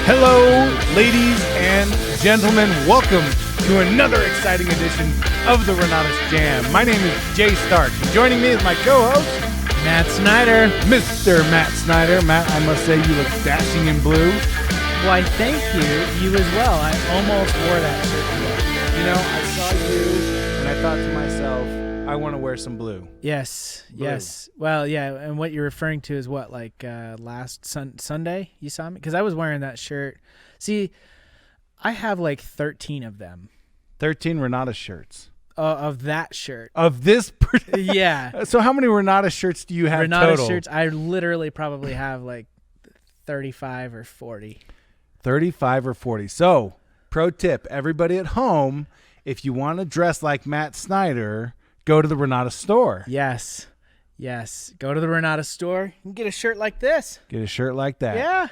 Hello, ladies and gentlemen. Welcome to another exciting edition of the Renatus Jam. My name is Jay Stark. Joining me is my co-host, Matt Snyder. Mr. Matt Snyder. Matt, I must say you look dashing in blue. Why, thank you. You as well. I almost wore that shirt today. You know, I saw you and I thought to myself, I want to wear some blue. Yes, Blue. yes. Well, yeah, and what you're referring to is what, like last Sunday you saw me? Because I was wearing that shirt. See, I have like 13 of them. 13 Renatus shirts. Of that shirt. Of this? Yeah. So how many Renatus shirts do you have Renatus total? shirts, I literally probably have like 35 or 40. 35 or 40. So, pro tip, everybody at home, if you want to dress like Matt Snyder, go to the Renatus store. Yes. Go to the Renatus store and get a shirt like this. Get a shirt like that. Yeah.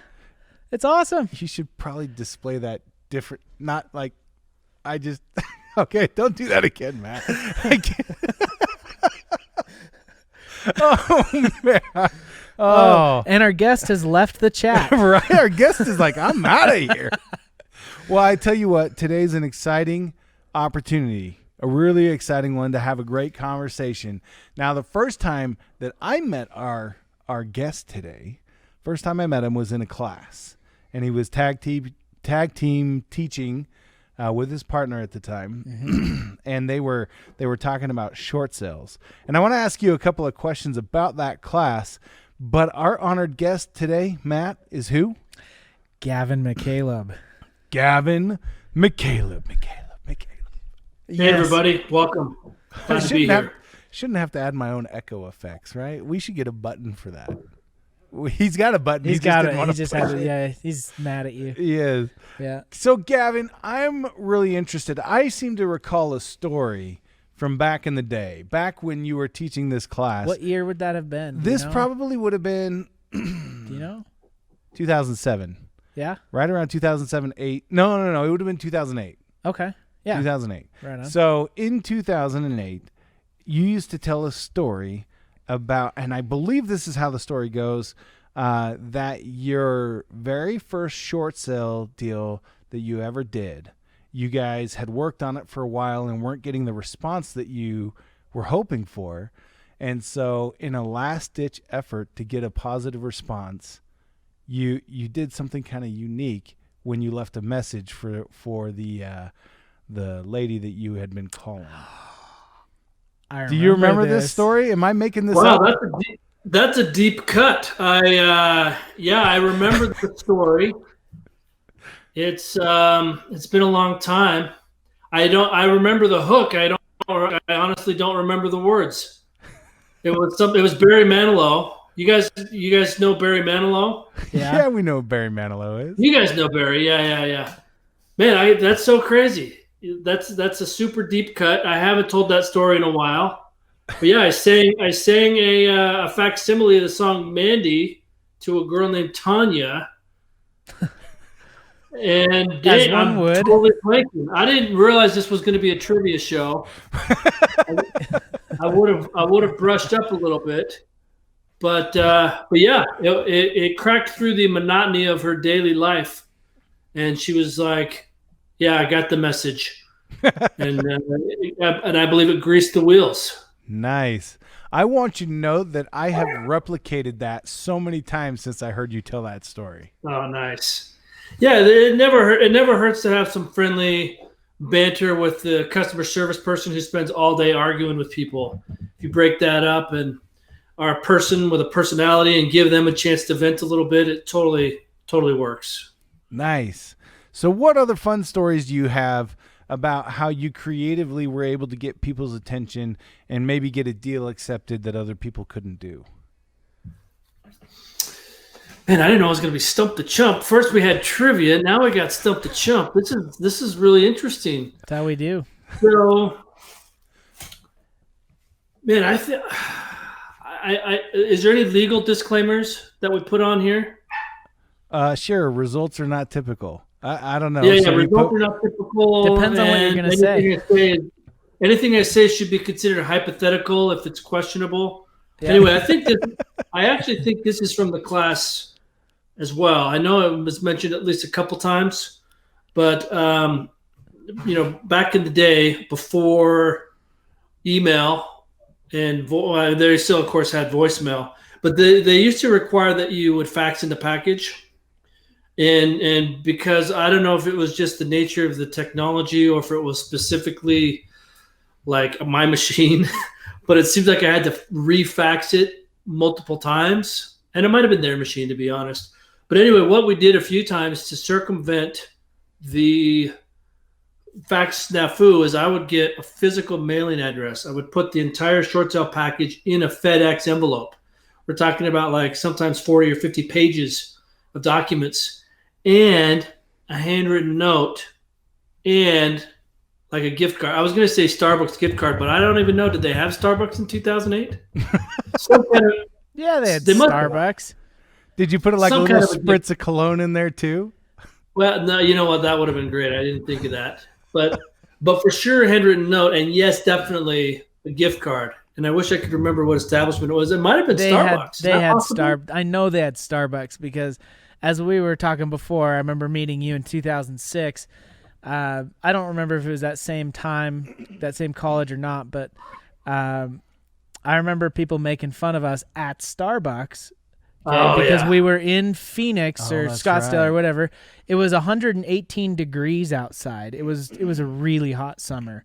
It's awesome. You should probably display that different, not like, I just, okay, don't do that again, Matt. I can't. Oh, man. Oh. And our guest has left the chat. Right? Our guest is like, I'm out of here. Well, I tell you what, today's an exciting opportunity, a really exciting one to have a great conversation. Now, the first time that I met our guest today, first time I met him was in a class, and he was tag team teaching with his partner at the time, Mm-hmm. and they were talking about short sales. And I want to ask you a couple of questions about that class. But our honored guest today, Matt, is who? Gavin McCaleb. Gavin McCaleb. Hey, everybody. Welcome. Glad to be here. Shouldn't have to add my own echo effects, right? We should get a button for that. He's got a button. He's got it. Yeah, he's mad at you. he is. Yeah. So, Gavin, I'm really interested. I seem to recall a story from back in the day, back when you were teaching this class. What year would that have been? This probably would have been Do you know? 2007. Yeah. Right around 2007, 8. No. It would have been 2008. Okay. Yeah. 2008. Right on. So in 2008, you used to tell a story about, and I believe this is how the story goes, that your very first short sale deal that you ever did, you guys had worked on it for a while and weren't getting the response that you were hoping for. And so in a last-ditch effort to get a positive response, you did something kind of unique when you left a message for the lady that you had been calling. Do you remember this story? Am I making this up? Wow, that's a deep cut. I remember the story. It's been a long time. I remember the hook. I honestly don't remember the words. It was Barry Manilow. You guys know Barry Manilow? Yeah, we know who Barry Manilow is. You guys know Barry. Yeah. Man, that's so crazy. That's a super deep cut. I haven't told that story in a while. But yeah, I sang a facsimile of the song Mandy to a girl named Tanya. And I'm totally blanking. I didn't realize this was going to be a trivia show. I would have brushed up a little bit, but yeah, it cracked through the monotony of her daily life, and she was like, "Yeah, I got the message," and I believe it greased the wheels. Nice. I want you to know that I have replicated that so many times since I heard you tell that story. Oh, nice. Yeah, it never hurts to have some friendly banter with the customer service person who spends all day arguing with people. If you break that up and are a person with a personality and give them a chance to vent a little bit, it totally works. Nice. So what other fun stories do you have about how you creatively were able to get people's attention and maybe get a deal accepted that other people couldn't do? Man, I didn't know I was going to be Stump the Chump. First we had trivia, now we got Stump the Chump. This is really interesting. That's how we do. So, man, is there any legal disclaimers that we put on here? Sure. Results are not typical. I don't know. Yeah, results are not typical. Depends on what you're going to say. Anything I say should be considered hypothetical if it's questionable. Yeah. Anyway, I actually think this is from the class as well. I know it was mentioned at least a couple times, but back in the day before email and they still, of course, had voicemail, but they used to require that you would fax in the package. And because I don't know if it was just the nature of the technology or if it was specifically like my machine, but it seems like I had to refax it multiple times, and it might have been their machine, to be honest. But anyway, what we did a few times to circumvent the fax snafu is I would get a physical mailing address. I would put the entire short sale package in a FedEx envelope. We're talking about like sometimes 40 or 50 pages of documents and a handwritten note and like a gift card. I was going to say Starbucks gift card, but I don't even know. Did they have Starbucks in 2008? Yeah, they had Starbucks. Did you put like a little spritz of cologne in there too? Well, no, you know what? That would have been great. I didn't think of that. But for sure, handwritten note, and yes, definitely a gift card. And I wish I could remember what establishment it was. It might have been Starbucks. They had I know they had Starbucks because as we were talking before, I remember meeting you in 2006. I don't remember if it was that same time, that same college or not, but I remember people making fun of us at Starbucks. Because we were in Phoenix or Scottsdale or whatever. It was 118 degrees outside. It was a really hot summer.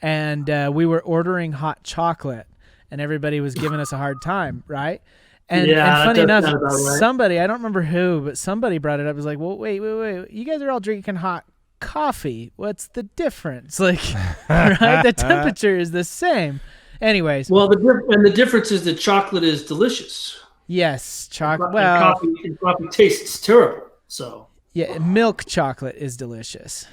And we were ordering hot chocolate, and everybody was giving us a hard time, right? And funny enough, somebody, I don't remember who, but somebody brought it up. It was like, well, wait. You guys are all drinking hot coffee. What's the difference? Like, right? The temperature is the same. Anyways. Well, the difference is that chocolate is delicious. Yes, chocolate. Well, coffee tastes terrible. So yeah, milk chocolate is delicious.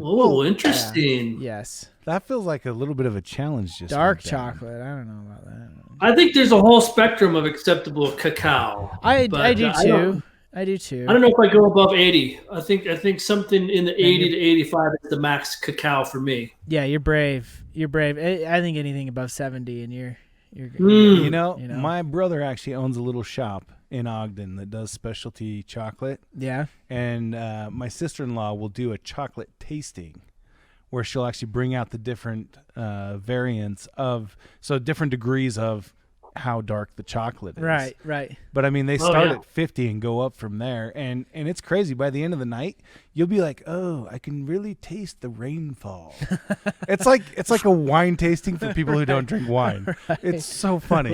Oh, interesting. Yes, that feels like a little bit of a challenge. Just dark chocolate. I don't know about that. I think there's a whole spectrum of acceptable cacao. I do too. I do too. I don't know if I go above 80. I think something in the 80 to 85 is the max cacao for me. Yeah, you're brave. You're brave. I think anything above 70, and you're You know, my brother actually owns a little shop in Ogden that does specialty chocolate. Yeah. And my sister-in-law will do a chocolate tasting where she'll actually bring out the different variants of, so different degrees of how dark the chocolate is. Right. But I mean, they start at 50 and go up from there. And it's crazy. By the end of the night, you'll be like, oh, I can really taste the rainfall. It's like a wine tasting for people who don't drink wine. Right. It's so funny.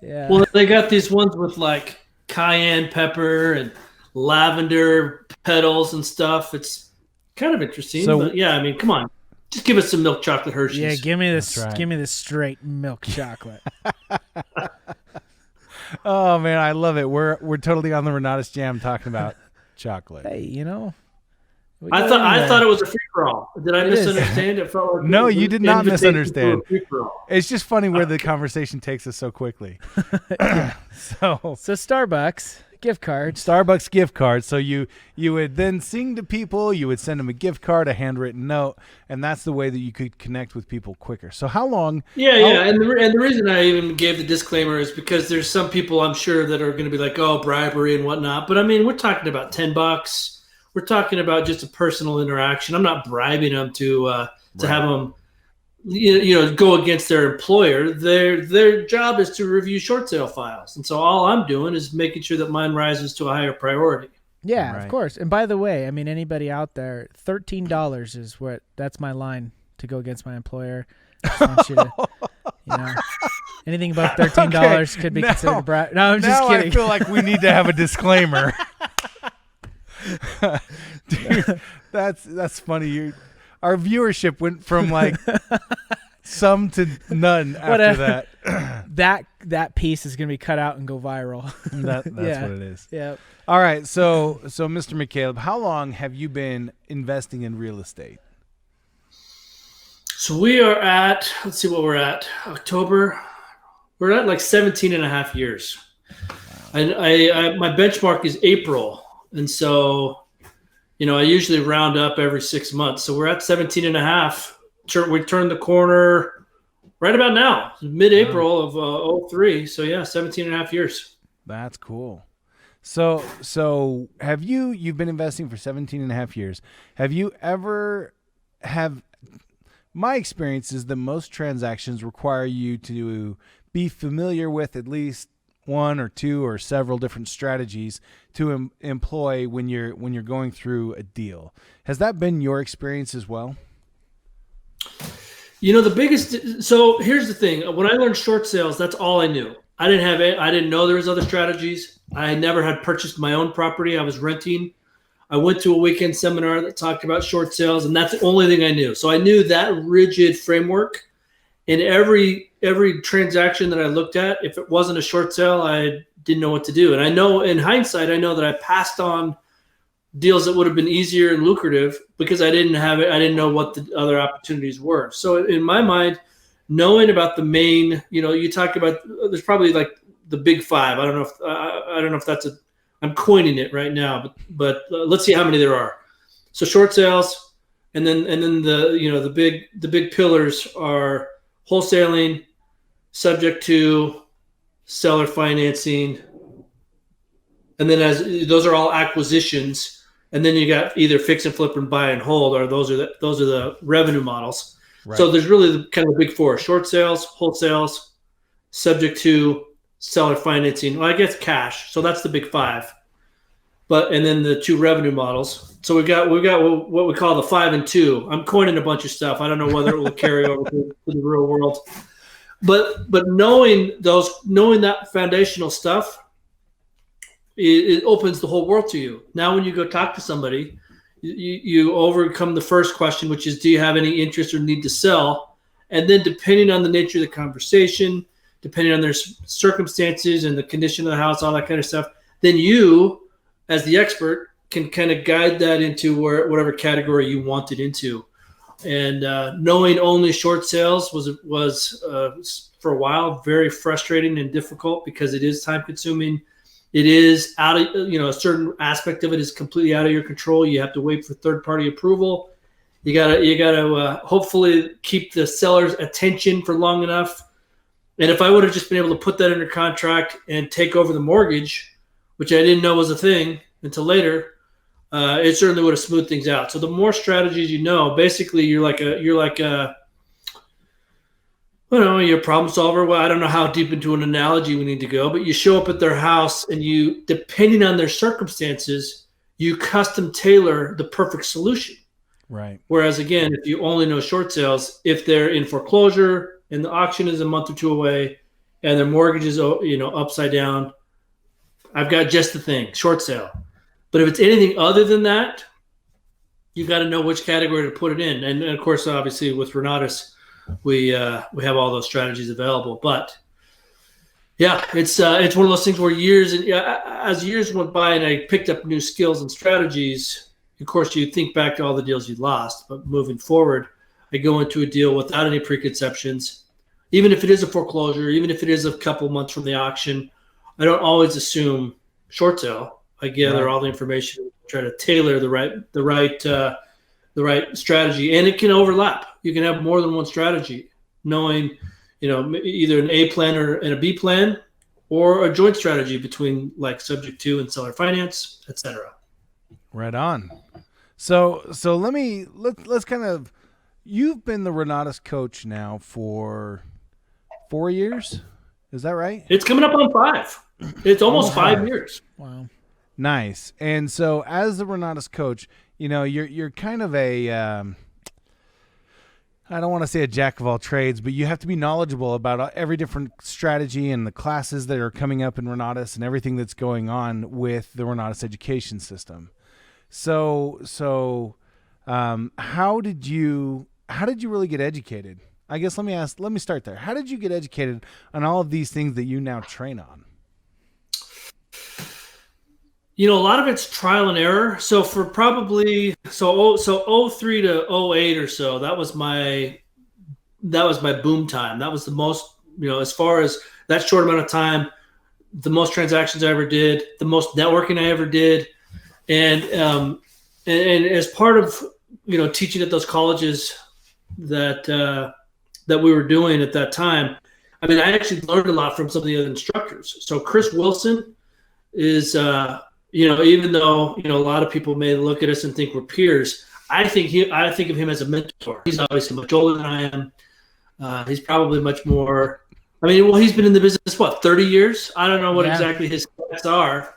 Yeah. Well, they got these ones with like cayenne pepper and lavender petals and stuff. It's kind of interesting. But yeah, I mean, come on. Just give us some milk chocolate Hershey's. Yeah, give me this. Right. Give me this straight milk chocolate. Oh man, I love it. We're totally on the Renatus Jam talking about chocolate. Hey, I thought it was a free for all. Did I misunderstand? It felt like no, you did not misunderstand. It's just funny where the conversation takes us so quickly. So Starbucks. Gift cards. Starbucks gift cards. So you would then sing to people, you would send them a gift card, a handwritten note, and that's the way that you could connect with people quicker. So how long? And the reason I even gave the disclaimer is because there's some people I'm sure that are going to be like, oh, bribery and whatnot. But I mean, we're talking about $10. We're talking about just a personal interaction. I'm not bribing them to have them go against their employer. Their job is to review short sale files. And so all I'm doing is making sure that mine rises to a higher priority. Yeah, right. Of course. And by the way, I mean, anybody out there, $13 is that's my line to go against my employer. I want you to, anything above $13 could be considered a bribe. No, I'm just kidding. I feel like we need to have a disclaimer. Dude, that's funny. Our viewership went from like some to none after that. That piece is going to be cut out and go viral. That's what it is. Yeah. All right. So Mr. McCaleb, how long have you been investing in real estate? So we are at, let's see what we're at, October. We're at like 17 and a half years. Wow. And my benchmark is April. And so, I usually round up every 6 months. So we're at 17 and a half. We turned the corner right about now, mid-April of 03. So, yeah, 17 and a half years. That's cool. So you've been investing for 17 and a half years. Have you ever my experience is that most transactions require you to be familiar with at least one or two or several different strategies to employ when you're going through a deal. Has that been your experience as well? The biggest. So here's the thing: when I learned short sales, that's all I knew. I didn't know there was other strategies. I never had purchased my own property. I was renting. I went to a weekend seminar that talked about short sales, and that's the only thing I knew. So I knew that rigid framework. In every transaction that I looked at, if it wasn't a short sale, I didn't know what to do. And I know in hindsight, I know that I passed on deals that would have been easier and lucrative because I didn't have it. I didn't know what the other opportunities were. So in my mind, knowing about the main, you talk about, there's probably like the big five. I don't know if that's I'm coining it right now, but let's see how many there are. So short sales, and then the big pillars are wholesaling, subject to, seller financing, and then as those are all acquisitions, and then you got either fix and flip and buy and hold, or those are the revenue models. Right. So there's really kind of the big four: short sales, wholesales, subject to, seller financing. Well, I guess cash. So that's the big five. And then the two revenue models. So we've got what we call the 5 and 2. I'm coining a bunch of stuff. I don't know whether it will carry over to the real world. But knowing that foundational stuff, it opens the whole world to you. Now when you go talk to somebody, you overcome the first question, which is, do you have any interest or need to sell? And then depending on the nature of the conversation, depending on their circumstances and the condition of the house, all that kind of stuff, then you, as the expert, can kind of guide that into whatever category you want it into. And knowing only short sales was for a while very frustrating and difficult because it is time consuming. It is out of, a certain aspect of it is completely out of your control. You have to wait for third party approval. You gotta hopefully keep the seller's attention for long enough. And if I would have just been able to put that under contract and take over the mortgage, which I didn't know was a thing until later, it certainly would have smoothed things out. So the more strategies basically you're a problem solver. Well, I don't know how deep into an analogy we need to go, but you show up at their house and you, depending on their circumstances, you custom tailor the perfect solution. Right. Whereas again, if you only know short sales, if they're in foreclosure and the auction is a month or two away and their mortgage is, upside down, I've got just the thing, short sale. But if it's anything other than that, you've got to know which category to put it in. And of course, obviously with Renatus, we have all those strategies available. But yeah, it's one of those things where as years went by and I picked up new skills and strategies, of course, you think back to all the deals you lost. But moving forward, I go into a deal without any preconceptions. Even if it is a foreclosure, even if it is a couple months from the auction, I don't always assume short sale. I gather all the information, try to tailor the right strategy, and it can overlap. You can have more than one strategy, knowing, either an A plan and a B plan, or a joint strategy between like subject to and seller finance, etc. Right on. So let's kind of. You've been the Renatus coach now for 4 years. Is that right? It's coming up on 5. It's almost 5 years. Wow. Nice. And so as the Renatus coach, you're kind of a, I don't want to say a jack of all trades, but you have to be knowledgeable about every different strategy and the classes that are coming up in Renatus and everything that's going on with the Renatus education system. So how did you really get educated? I guess let me start there. How did you get educated on all of these things that you now train on? A lot of it's trial and error. So for probably 03 to 08 or so, that was my boom time. That was the most, as far as that short amount of time, the most transactions I ever did, the most networking I ever did. And as part of, teaching at those colleges that we were doing at that time, I actually learned a lot from some of the other instructors. So Chris Wilson is, even though, a lot of people may look at us and think we're peers, I think of him as a mentor. He's obviously much older than I am. He's probably much more, he's been in the business, 30 years? I don't know what exactly his stats are,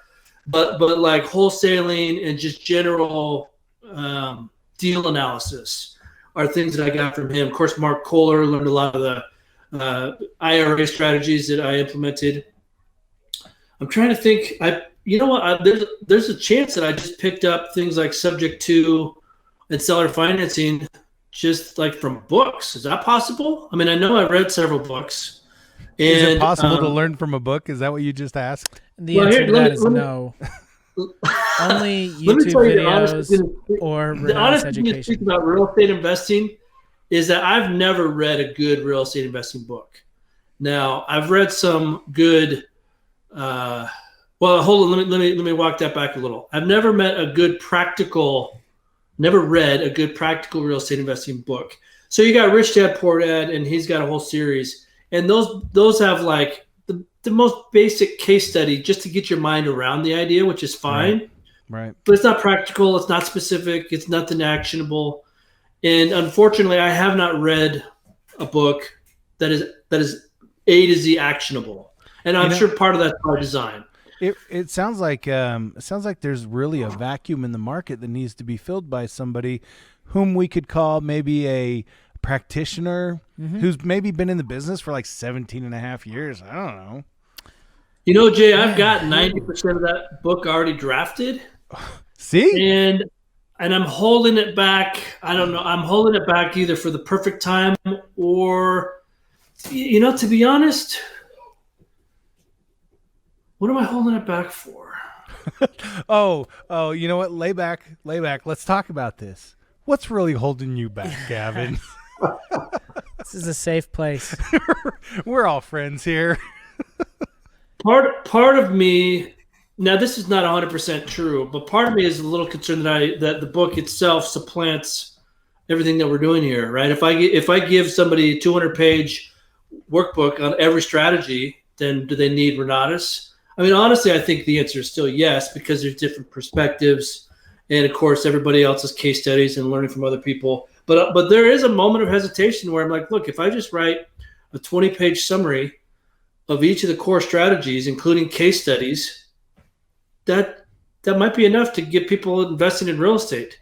but like wholesaling and just general deal analysis are things that I got from him. Of course, Mark Kohler, learned a lot of the IRA strategies that I implemented. I'm trying to think. There's a chance that I just picked up things like subject to and seller financing just like from books. Is that possible? I know I read several books. Is it possible to learn from a book? Is that what you just asked? The answer to that is no. Only YouTube videos or Renatus education. Speak about real estate investing is that I've never read a good real estate investing book. Now, I've read some good. Well, hold on. Let me walk that back a little. I've never read a good practical real estate investing book. So you got Rich Dad Poor Dad, and he's got a whole series, and those have like the most basic case study just to get your mind around the idea, which is fine. Right. But it's not practical. It's not specific. It's nothing actionable. And unfortunately, I have not read a book that is A to Z actionable. And I'm sure part of that's by design. It sounds like there's really a vacuum in the market that needs to be filled by somebody whom we could call maybe a practitioner who's maybe been in the business for like 17 and a half years. I don't know. Jay, I've got 90% of that book already drafted. See? And I'm holding it back. I don't know. I'm holding it back either for the perfect time or, to be honest, what am I holding it back for? Oh, you know what? Lay back. Let's talk about this. What's really holding you back, Gavin? This is a safe place. We're all friends here. Part of me, now this is not 100% true, but part of me is a little concerned that the book itself supplants everything that we're doing here, right? If I give somebody a 200-page workbook on every strategy, then do they need Renatus? Honestly, I think the answer is still yes, because there's different perspectives, and of course, everybody else's case studies and learning from other people. But there is a moment of hesitation where I'm like, look, if I just write a 20-page summary of each of the core strategies, including case studies, that might be enough to get people investing in real estate.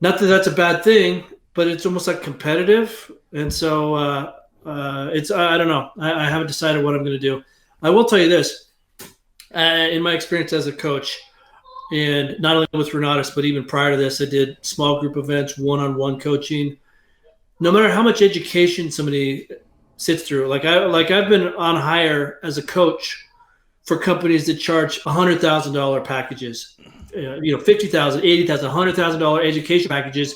Not that that's a bad thing, but it's almost like competitive, and so I don't know. I haven't decided what I'm going to do. I will tell you this. In my experience as a coach, and not only with Renatus, but even prior to this, I did small group events, one-on-one coaching. No matter how much education somebody sits through, like I've been on hire as a coach for companies that charge $100,000 packages, $50,000, $80,000, $100,000 education packages.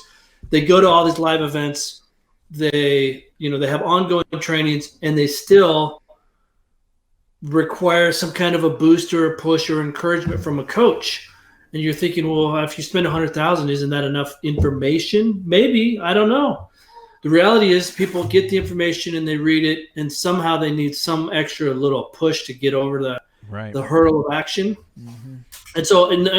They go to all these live events. They have ongoing trainings, and they still require some kind of a boost or a push or encouragement from a coach. And you're thinking, well, if you spend $100,000, isn't that enough information? Maybe, I don't know. The reality is people get the information and they read it, and somehow they need some extra little push to get over the hurdle of action. Mm-hmm. And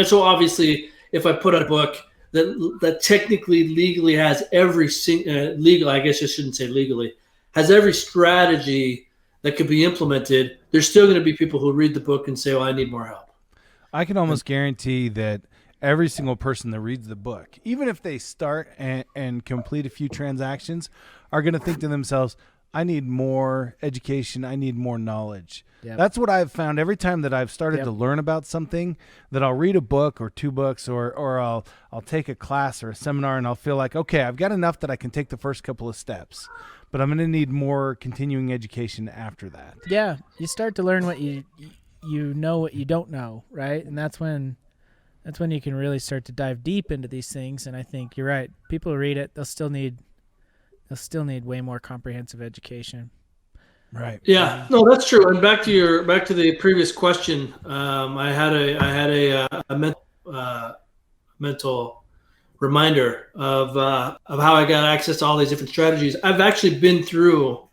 so obviously, if I put out a book that technically legally has every legal, I guess I shouldn't say legally, has every strategy that could be implemented, there's still going to be people who read the book and say, well, I need more help. I can almost guarantee that every single person that reads the book, even if they start and complete a few transactions, are going to think to themselves, I need more education. I need more knowledge. Yep. That's what I've found every time that I've started to learn about something, that I'll read a book or two books or I'll take a class or a seminar, and I'll feel like, okay, I've got enough that I can take the first couple of steps, but I'm going to need more continuing education after that. Yeah. You start to learn what you know what you don't know, right? And that's when you can really start to dive deep into these things. And I think you're right. People who read it, they'll still need way more comprehensive education. Right. Yeah. No, that's true. And back to the previous question, I had a mental reminder of how I got access to all these different strategies. I've actually been through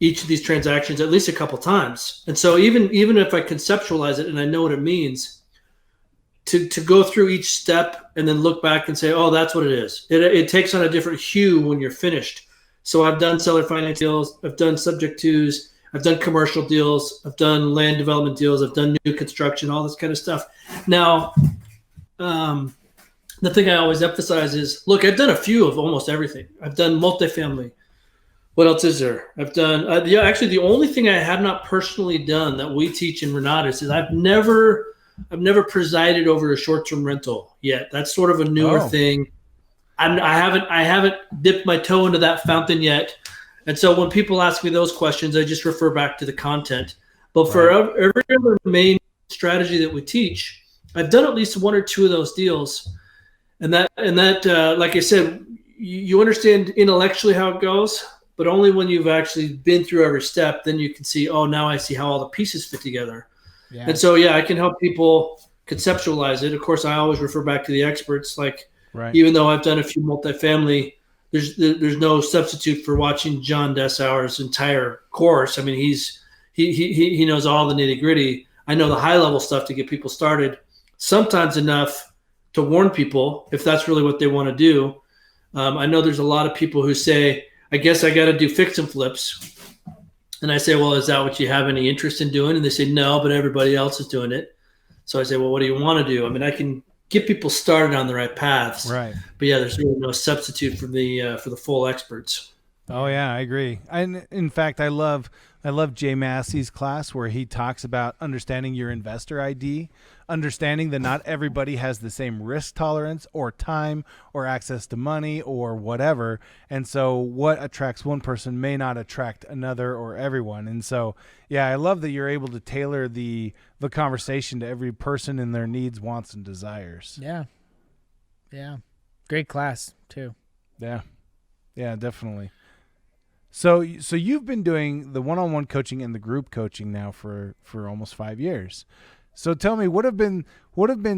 each of these transactions at least a couple times. And so even if I conceptualize it and I know what it means, to go through each step and then look back and say, oh, that's what it is. It takes on a different hue when you're finished. So I've done seller finance deals. I've done subject tos. I've done commercial deals. I've done land development deals. I've done new construction, all this kind of stuff. Now, the thing I always emphasize is, look, I've done a few of almost everything. I've done multifamily. What else is there? I've done actually the only thing I have not personally done that we teach in Renatus is I've never presided over a short-term rental yet. That's sort of a newer thing. I haven't dipped my toe into that fountain yet. And so when people ask me those questions, I just refer back to the content. But for every other main strategy that we teach, I've done at least one or two of those deals. And that like I said, you understand intellectually how it goes, but only when you've actually been through every step, then you can see, oh, now I see how all the pieces fit together. Yeah. And so, I can help people conceptualize it. Of course, I always refer back to the experts. Like, even though I've done a few multifamily, there's no substitute for watching John Dessauer's entire course. I mean, he knows all the nitty gritty. I know the high level stuff to get people started, sometimes enough to warn people if that's really what they want to do. I know there's a lot of people who say, I guess I got to do fix and flips. And I say, well, is that what you have any interest in doing? And they say, no, but everybody else is doing it. So I say, well, what do you want to do? I mean, I can get people started on the right paths. Right. But yeah, there's really no substitute for the full experts. Oh yeah, I agree. And in fact, I love J.A.M Sesh's class where he talks about understanding your investor ID, understanding that not everybody has the same risk tolerance or time or access to money or whatever. And so what attracts one person may not attract another or everyone. And so, yeah, I love that you're able to tailor the conversation to every person and their needs, wants, and desires. Yeah. Yeah. Great class too. Yeah. Yeah, definitely. So you've been doing the one-on-one coaching and the group coaching now for almost 5 years. So tell me, what have been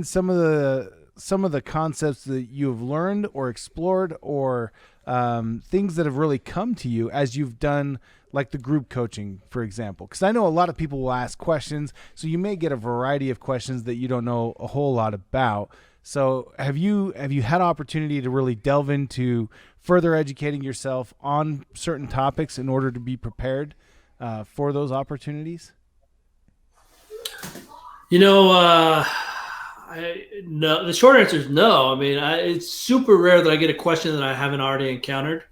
some of the concepts that you have learned or explored or things that have really come to you as you've done like the group coaching, for example? Because I know a lot of people will ask questions, so you may get a variety of questions that you don't know a whole lot about. So have you had opportunity to really delve into further educating yourself on certain topics in order to be prepared for those opportunities? No. The short answer is no. I mean, it's super rare that I get a question that I haven't already encountered.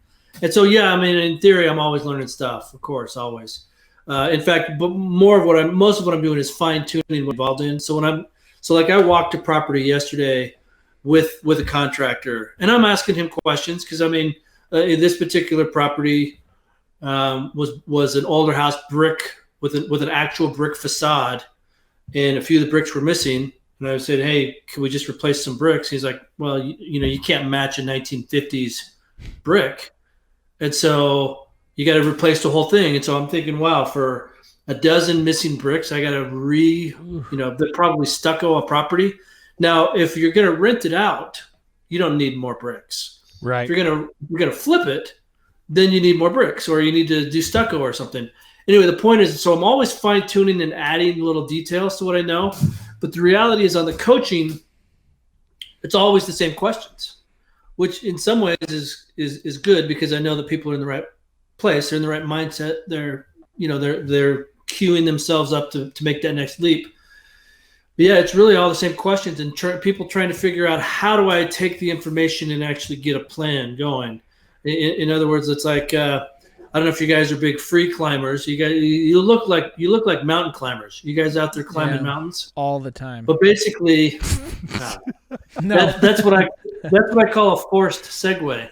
And so, yeah, I mean, in theory, I'm always learning stuff, of course, always. In fact, but most of what I'm doing is fine tuning what I'm involved in. So I walked a property yesterday with a contractor, and I'm asking him questions because, I mean, in this particular property was an older house, brick with an actual brick facade, and a few of the bricks were missing. And I said, hey, can we just replace some bricks? He's like, well, you can't match a 1950s brick, and so you got to replace the whole thing. And so I'm thinking, wow, for a dozen missing bricks, I got to they're probably stucco a property. Now, if you're going to rent it out, you don't need more bricks. Right. If you're going to flip it, then you need more bricks, or you need to do stucco or something. Anyway, the point is, so I'm always fine tuning and adding little details to what I know. But the reality is, on the coaching, it's always the same questions, which in some ways is good because I know that people are in the right place, they're in the right mindset, they're queuing themselves up to make that next leap. But yeah, it's really all the same questions and people trying to figure out, how do I take the information and actually get a plan going? In other words, it's like, I don't know if you guys are big free climbers. You look like mountain climbers. You guys out there climbing mountains all the time. But basically, that's what I call a forced segue.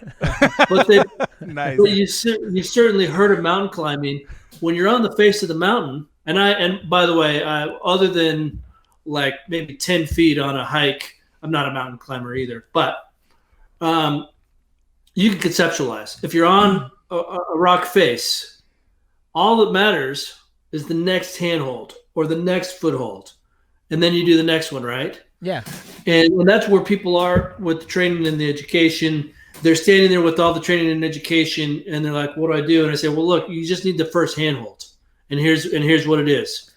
Nice. But you certainly heard of mountain climbing when you're on the face of the mountain. And by the way, other than like maybe 10 feet on a hike, I'm not a mountain climber either. But you can conceptualize. If you're on a rock face, all that matters is the next handhold or the next foothold, and then you do the next one, right? Yeah. And that's where people are with the training and the education. they're standing there with all the training and education, and they're like, what do I do? And I say, well, look, you just need the first handhold, and here's what it is.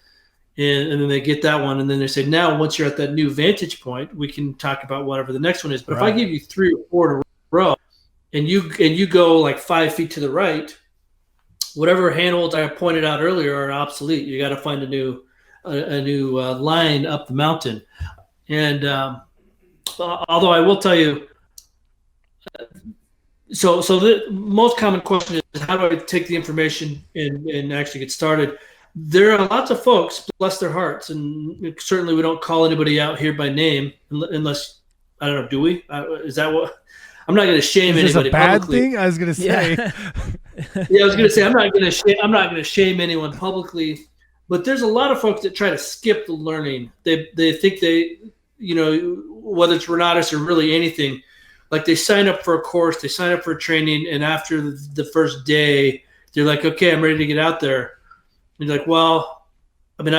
And then they get that one, and then they say, now once you're at that new vantage point, we can talk about whatever the next one is. But if I give you 3 or 4 in a row, and you go like 5 feet to the right, whatever handholds I pointed out earlier are obsolete. You got to find a new line up the mountain. And although I will tell you, so the most common question is, how do I take the information and actually get started? There are lots of folks, bless their hearts, and certainly we don't call anybody out here by name unless, I don't know, do we? Is that what? I'm not going to shame anybody. Is this a bad publicly. Thing? I was going to say. Yeah, I was going to say I'm not going to shame anyone publicly, but there's a lot of folks that try to skip the learning. They think they, whether it's Renatus or really anything, like they sign up for a course, they sign up for a training, and after the first day, they're like, okay, I'm ready to get out there. And you're like, well, I mean,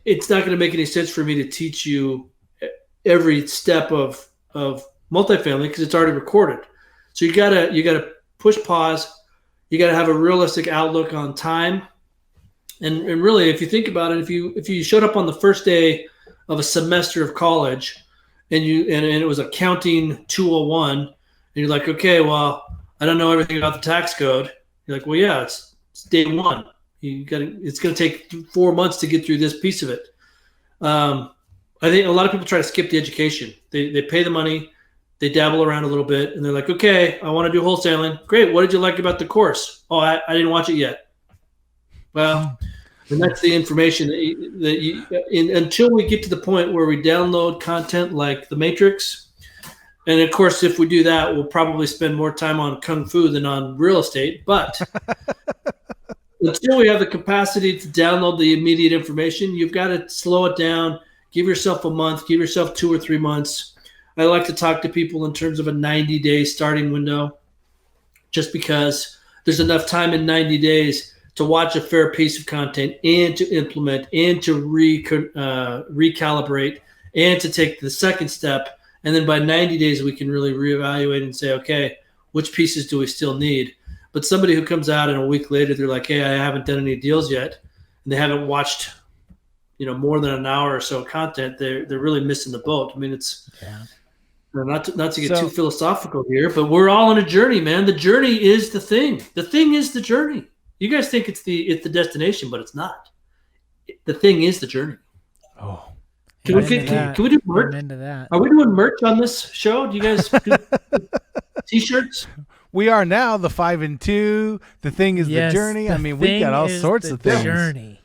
it's not going to make any sense for me to teach you every step of multifamily because it's already recorded. So you gotta push pause. You gotta have a realistic outlook on time. And really, if you think about it, if you showed up on the first day of a semester of college and it was accounting 201, and you're like, okay, well, I don't know everything about the tax code. You're like, well, yeah, it's day one. It's going to take 4 months to get through this piece of it. I think a lot of people try to skip the education. They pay the money, they dabble around a little bit, and they're like, okay, I want to do wholesaling. Great. What did you like about the course? Oh, I didn't watch it yet. Well, and that's the information until we get to the point where we download content like The Matrix. And of course, if we do that, we'll probably spend more time on Kung Fu than on real estate. But until we have the capacity to download the immediate information, you've got to slow it down. Give yourself a month. Give yourself 2 or 3 months. I like to talk to people in terms of a 90-day starting window, just because there's enough time in 90 days to watch a fair piece of content and to implement and to recalibrate and to take the second step. And then by 90 days, we can really reevaluate and say, okay, which pieces do we still need? But somebody who comes out and a week later, they're like, hey, I haven't done any deals yet, and they haven't watched, more than an hour or so content, they're really missing the boat. I mean, it's not to get too philosophical here, but we're all on a journey, man. The journey is the thing. The thing is the journey. You guys think it's the destination, but it's not. The thing is the journey. Oh. Can we do merch? Into that. Are we doing merch on this show? Do you guys do T-shirts? We are now the 5 and 2. The thing is the journey. I mean, we've got all sorts of things. Journey.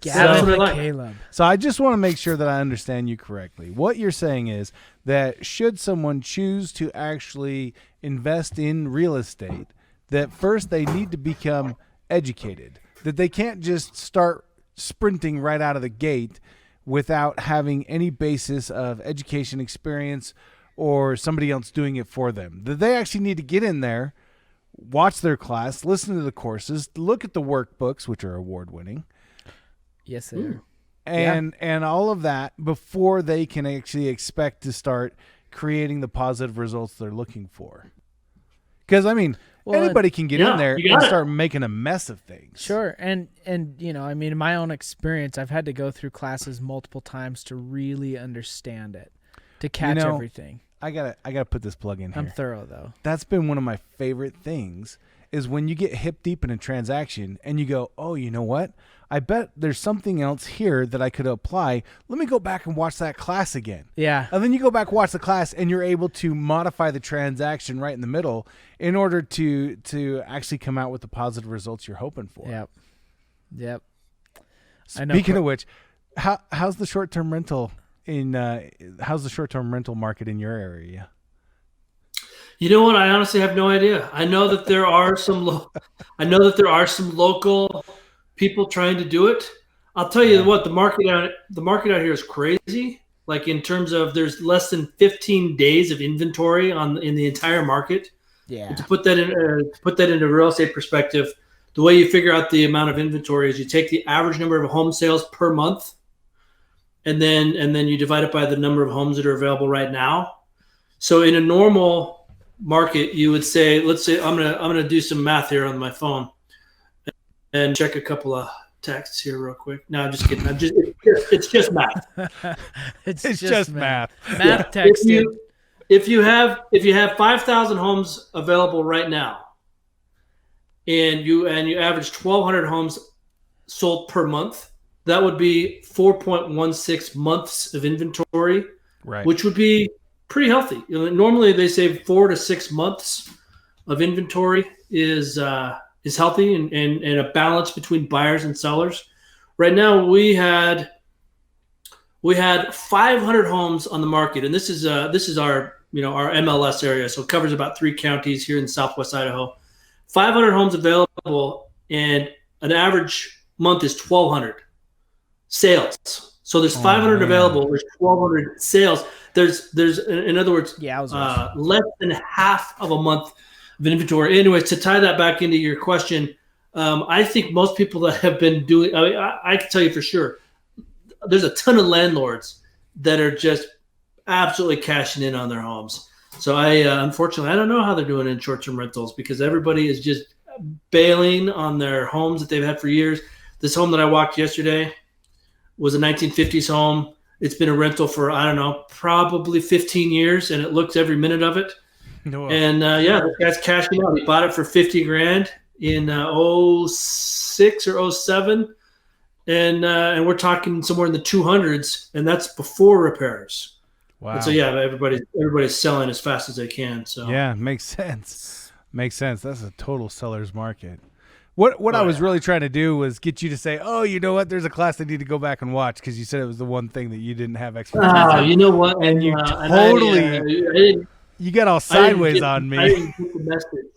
Gavin McCaleb. So I just want to make sure that I understand you correctly. What you're saying is that should someone choose to actually invest in real estate, that first they need to become educated, that they can't just start sprinting right out of the gate without having any basis of education, experience, or somebody else doing it for them. That they actually need to get in there, watch their class, listen to the courses, look at the workbooks, which are award-winning. Yes, sir. And all of that before they can actually expect to start creating the positive results they're looking for. Because, I mean, anybody can get in there and start making a mess of things. Sure. And I mean, in my own experience, I've had to go through classes multiple times to really understand it, to catch everything. I gotta put this plug in here. I'm thorough, though. That's been one of my favorite things, is when you get hip deep in a transaction and you go, oh, you know what? I bet there's something else here that I could apply. Let me go back and watch that class again. Yeah. And then you go back, watch the class, and you're able to modify the transaction right in the middle in order to actually come out with the positive results you're hoping for. Yep. Speaking of which, how's the short-term rental market in your area? You know what? I honestly have no idea. I know that there are some local people trying to do it. I'll tell you what, the market out here is crazy. Like, in terms of, there's less than 15 days of inventory in the entire market. Yeah. And to put that into real estate perspective, the way you figure out the amount of inventory is you take the average number of home sales per month, and then you divide it by the number of homes that are available right now. So in a normal market, you would say, let's say I'm gonna do some math here on my phone and check a couple of texts here real quick. No, I'm just kidding. It's just math. it's just math. Math texted. If you have 5,000 homes available right now, and you average 1,200 homes sold per month, that would be 4.16 months of inventory, right? Which would be pretty healthy. Normally they say 4 to 6 months of inventory is healthy and a balance between buyers and sellers. Right now we had 500 homes on the market, and this is our our MLS area, so it covers about 3 counties here in Southwest Idaho. 500 homes available, and an average month is 1,200 sales. So there's 500 available. There's 1,200 sales. There's in other words, less than half of a month of inventory. Anyways, to tie that back into your question, I think most people that have been doing, I can tell you for sure, there's a ton of landlords that are just absolutely cashing in on their homes. So unfortunately, I don't know how they're doing in short-term rentals, because everybody is just bailing on their homes that they've had for years. This home that I walked yesterday was a 1950s home. It's been a rental for, I don't know, probably 15 years, and it looks every minute of it. No. And this guy's cashing out. He bought it for $50,000 in 06 or 07. And we're talking somewhere in the 200s, and that's before repairs. Wow. And so everybody's selling as fast as they can. So yeah, makes sense. That's a total seller's market. What I was really trying to do was get you to say, oh, you know what? There's a class I need to go back and watch, because you said it was the one thing that you didn't have expertise in. You know what? And you totally you got all sideways on me. I didn't get the message.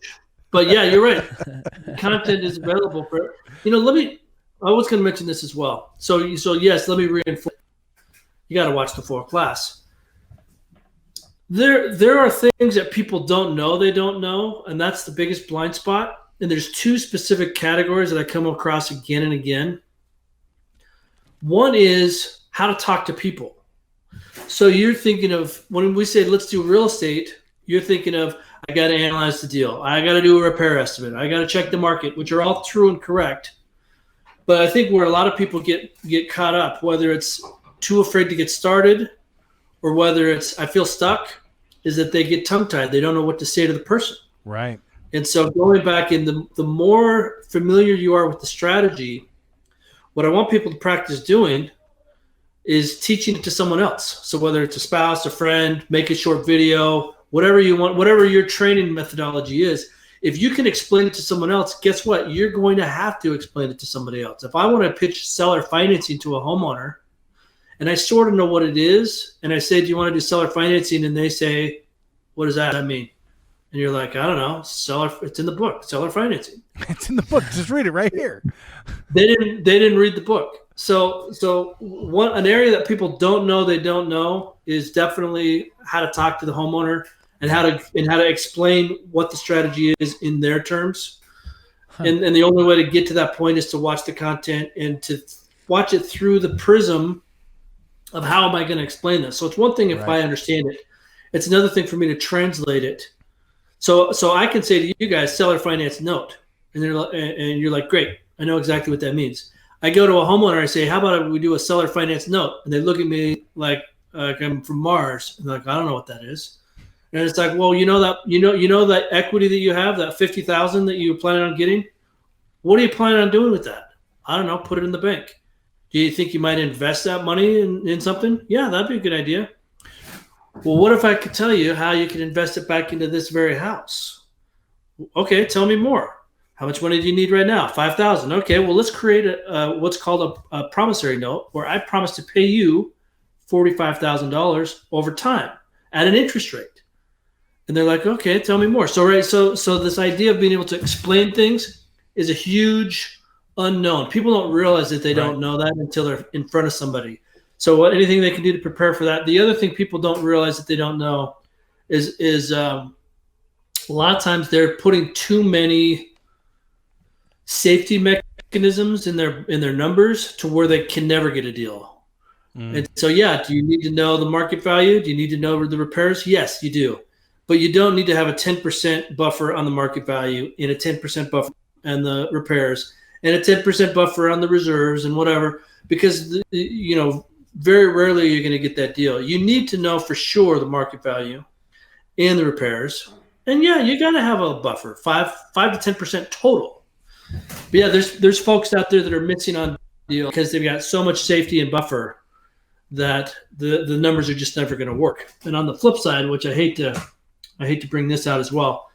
But yeah, you're right. Content is available for. I was going to mention this as well. So yes, let me reinforce. You got to watch the full class. There are things that people don't know they don't know, and that's the biggest blind spot. And there's 2 specific categories that I come across again and again. One is how to talk to people. So you're thinking of, when we say let's do real estate, you're thinking of, I got to analyze the deal. I got to do a repair estimate. I got to check the market, which are all true and correct. But I think where a lot of people get caught up, whether it's too afraid to get started or whether it's I feel stuck, is that they get tongue-tied. They don't know what to say to the person. Right. And so going back in, the more familiar you are with the strategy, what I want people to practice doing is teaching it to someone else. So whether it's a spouse, a friend, make a short video, whatever you want, whatever your training methodology is, if you can explain it to someone else, guess what? You're going to have to explain it to somebody else. If I want to pitch seller financing to a homeowner, and I sort of know what it is, and I say, do you want to do seller financing? And they say, what does that mean? And you're like, I don't know, seller. It's in the book, seller financing. It's in the book. Just read it right here. They didn't read the book. So an area that people don't know they don't know is definitely how to talk to the homeowner and how to explain what the strategy is in their terms. And the only way to get to that point is to watch the content and to watch it through the prism of how am I going to explain this. So it's one thing if I understand it. It's another thing for me to translate it. So I can say to you guys, seller finance note, and you're like, great, I know exactly what that means. I go to a homeowner, I say, how about we do a seller finance note? And they look at me like I'm from Mars. And they're like, I don't know what that is. And it's like, well, you know that equity that you have, that $50,000 that you planning on getting. What are you planning on doing with that? I don't know. Put it in the bank. Do you think you might invest that money in something? Yeah, that'd be a good idea. Well, what if I could tell you how you can invest it back into this very house? Okay, tell me more. How much money do you need right now? $5,000. Okay, well, let's create what's called a promissory note where I promise to pay you $45,000 over time at an interest rate. And they're like, okay, tell me more. So this idea of being able to explain things is a huge unknown. People don't realize that they don't know that until they're in front of somebody. So anything they can do to prepare for that. The other thing people don't realize that they don't know is a lot of times they're putting too many safety mechanisms in their numbers to where they can never get a deal. And so, do you need to know the market value? Do you need to know the repairs? Yes, you do. but you don't need to have a 10% buffer on the market value and a 10% buffer on the repairs and a 10% buffer on the reserves and whatever, because, very rarely you're going to get that deal. You need to know for sure the market value and the repairs. And yeah, you got to have a buffer, 5 to 10% total. But yeah, there's folks out there that are missing on deal because they've got so much safety and buffer that the numbers are just never going to work. And on the flip side, which I hate to bring this out as well,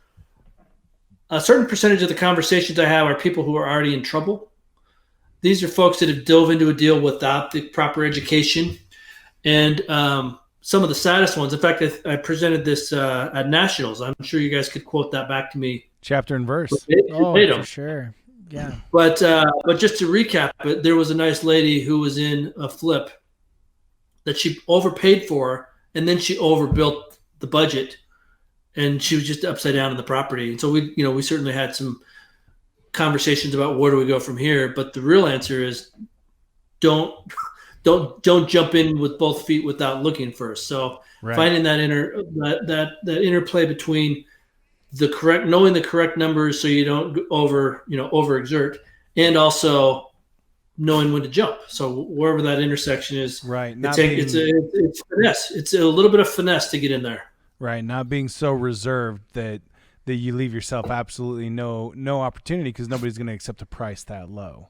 a certain percentage of the conversations I have are people who are already in trouble. These are folks that have dove into a deal without the proper education. And some of the saddest ones, in fact, I presented this at Nationals. I'm sure you guys could quote that back to me. Chapter and verse. For sure. Yeah. But just to recap it, there was a nice lady who was in a flip that she overpaid for, and then she overbuilt the budget, and she was just upside down in the property. And so we certainly had some conversations about where do we go from here. But the real answer is don't jump in with both feet without looking first. So finding that interplay between knowing the correct numbers so you don't overexert, and also knowing when to jump. So wherever that intersection is, right. It's finesse. It's a little bit of finesse to get in there. Right. Not being so reserved that you leave yourself absolutely no opportunity because nobody's going to accept a price that low.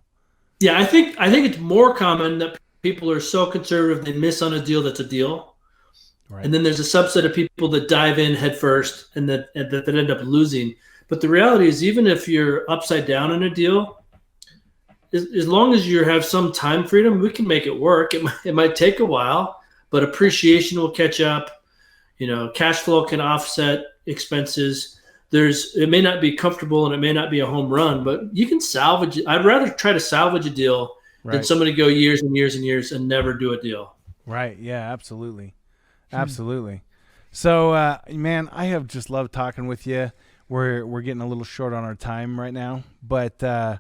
Yeah, I think it's more common that people are so conservative they miss on a deal that's a deal. Right. And then there's a subset of people that dive in head first and that end up losing. But the reality is, even if you're upside down in a deal, as long as you have some time freedom, we can make it work. It might take a while, but appreciation will catch up. Cash flow can offset expenses. It may not be comfortable and it may not be a home run, but you can salvage it. I'd rather try to salvage a deal than somebody go years and years and years and never do a deal. Right. Yeah, absolutely. Absolutely. So, man, I have just loved talking with you. We're getting a little short on our time right now, but I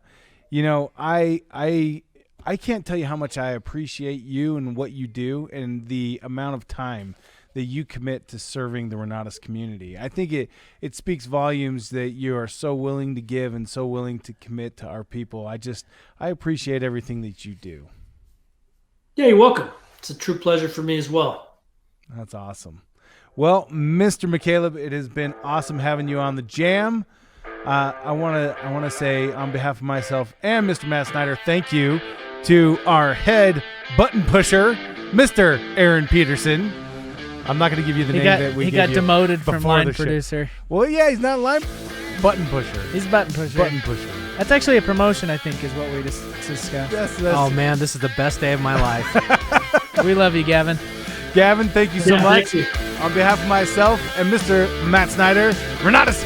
can't tell you how much I appreciate you and what you do and the amount of time that you commit to serving the Renatus community. I think it speaks volumes that you are so willing to give and so willing to commit to our people. I appreciate everything that you do. Yeah, you're welcome. It's a true pleasure for me as well. That's awesome. Well, Mr. McCaleb, it has been awesome having you on the Jam. I want to say on behalf of myself and Mr. Matt Snyder, thank you to our head button pusher, Mr. Aaron Peterson. I'm not going to give you the name that we He got demoted from line producer. Well, yeah, he's not line button pusher. He's button pusher. Button pusher. That's actually a promotion, I think, is what we just discussed. Oh, man, this is the best day of my life. We love you, Gavin. Gavin, thank you so much. Thank you. On behalf of myself and Mr. Matt Snyder, Renatus